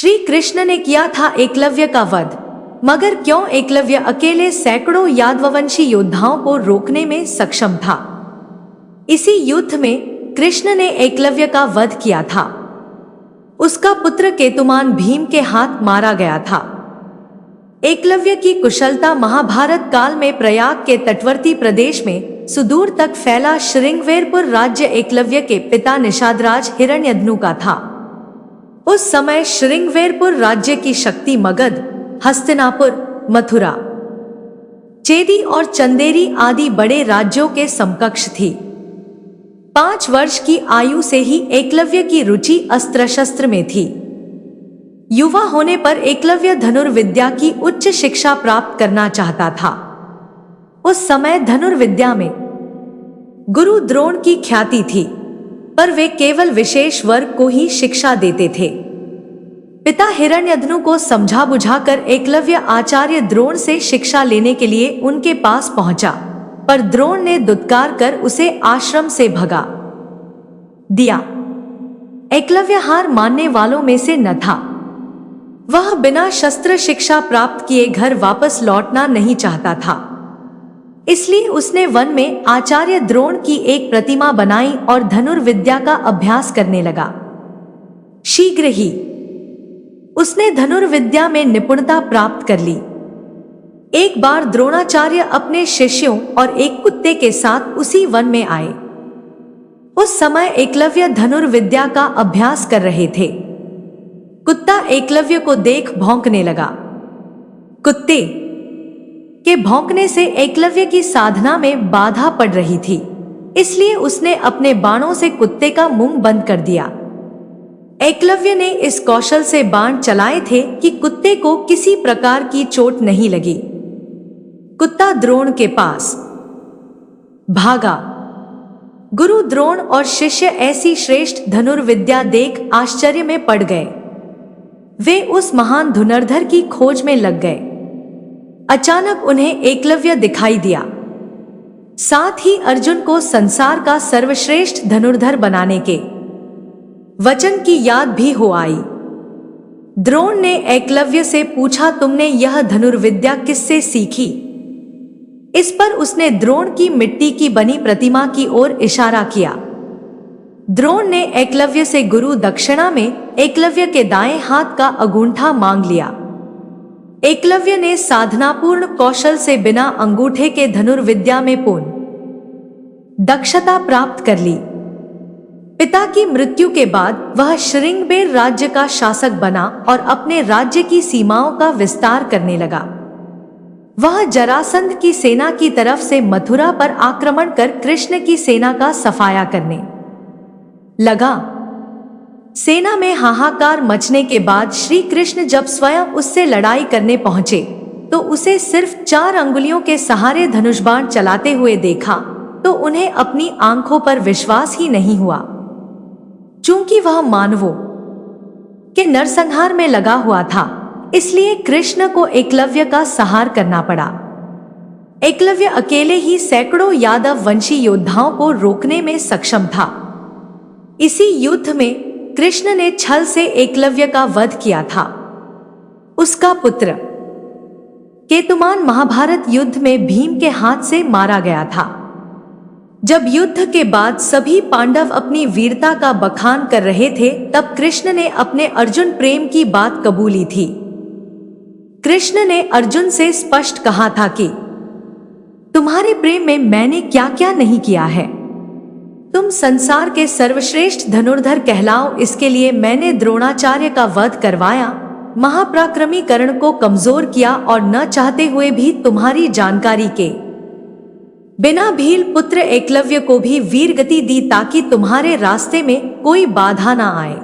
श्री कृष्ण ने किया था एकलव्य का वध, मगर क्यों एकलव्य अकेले सैकड़ों यादववंशी योद्धाओं को रोकने में सक्षम था। इसी युद्ध में कृष्ण ने एकलव्य का वध किया था। उसका पुत्र केतुमान भीम के हाथ मारा गया था। एकलव्य की कुशलता महाभारत काल में प्रयाग के तटवर्ती प्रदेश में सुदूर तक फैला श्रृंगवेरपुर राज्य एकलव्य के पिता निषादराज हिरण्यधनु का था। उस समय श्रृंगवेरपुर राज्य की शक्ति मगध, हस्तिनापुर, मथुरा, चेदी और चंदेरी आदि बड़े राज्यों के समकक्ष थी। 5 वर्ष की आयु से ही एकलव्य की रुचि अस्त्र शस्त्र में थी। युवा होने पर एकलव्य धनुर्विद्या की उच्च शिक्षा प्राप्त करना चाहता था। उस समय धनुर्विद्या में गुरु द्रोण की ख्याति थी, पर वे केवल विशेष वर्ग को ही शिक्षा देते थे। पिता हिरण्यधनु को समझा बुझाकर एकलव्य आचार्य द्रोण से शिक्षा लेने के लिए उनके पास पहुंचा, पर द्रोण ने दुत्कार कर उसे आश्रम से भगा दिया। एकलव्य हार मानने वालों में से न था। वह बिना शस्त्र शिक्षा प्राप्त किए घर वापस लौटना नहीं चाहता था। इसलिए उसने वन में आचार्य द्रोण की एक प्रतिमा बनाई और धनुर्विद्या का अभ्यास करने लगा। शीघ्र ही उसने धनुर्विद्या में निपुणता प्राप्त कर ली। एक बार द्रोणाचार्य अपने शिष्यों और एक कुत्ते के साथ उसी वन में आए। उस समय एकलव्य धनुर्विद्या का अभ्यास कर रहे थे। कुत्ता एकलव्य को देख भौंकने लगा। कुत्ते के भौंकने से एकलव्य की साधना में बाधा पड़ रही थी, इसलिए उसने अपने बाणों से कुत्ते का मुंह बंद कर दिया। एकलव्य ने इस कौशल से बाण चलाए थे कि कुत्ते को किसी प्रकार की चोट नहीं लगी। कुत्ता द्रोण के पास भागा। गुरु द्रोण और शिष्य ऐसी श्रेष्ठ धनुर्विद्या देख आश्चर्य में पड़ गए। वे उस महान धनुर्धर की खोज में लग गए। अचानक उन्हें एकलव्य दिखाई दिया। साथ ही अर्जुन को संसार का सर्वश्रेष्ठ धनुर्धर बनाने के वचन की याद भी हो आई। द्रोण ने एकलव्य से पूछा, तुमने यह धनुर्विद्या किससे सीखी? इस पर उसने द्रोण की मिट्टी की बनी प्रतिमा की ओर इशारा किया। द्रोण ने एकलव्य से गुरु दक्षिणा में एकलव्य के दाएं हाथ का अंगूठा मांग लिया। एकलव्य ने साधनापूर्ण कौशल से बिना अंगूठे के धनुर्विद्या में पूर्ण दक्षता प्राप्त कर ली। पिता की मृत्यु के बाद वह श्रृंगबेर राज्य का शासक बना और अपने राज्य की सीमाओं का विस्तार करने लगा। वह जरासंध की सेना की तरफ से मथुरा पर आक्रमण कर कृष्ण की सेना का सफाया करने लगा। सेना में हाहाकार मचने के बाद श्री कृष्ण जब स्वयं उससे लड़ाई करने पहुंचे तो उसे सिर्फ 4 अंगुलियों के सहारे धनुष बाण चलाते हुए देखा तो उन्हें अपनी आंखों पर विश्वास ही नहीं हुआ। चूंकि वह मानवों के नरसंहार में लगा हुआ था, इसलिए कृष्ण को एकलव्य का संहार करना पड़ा। एकलव्य अकेले ही सैकड़ों यादव वंशी योद्धाओं को रोकने में सक्षम था। इसी युद्ध में कृष्ण ने छल से एकलव्य का वध किया था। उसका पुत्र केतुमान महाभारत युद्ध में भीम के हाथ से मारा गया था। जब युद्ध के बाद सभी पांडव अपनी वीरता का बखान कर रहे थे, तब कृष्ण ने अपने अर्जुन प्रेम की बात कबूली थी। कृष्ण ने अर्जुन से स्पष्ट कहा था कि तुम्हारे प्रेम में मैंने क्या क्या नहीं किया है। तुम संसार के सर्वश्रेष्ठ धनुर्धर कहलाओ, इसके लिए मैंने द्रोणाचार्य का वध करवाया, महापराक्रमी कर्ण को कमजोर किया और न चाहते हुए भी तुम्हारी जानकारी के बिना भील पुत्र एकलव्य को भी वीरगति दी ताकि तुम्हारे रास्ते में कोई बाधा ना आए।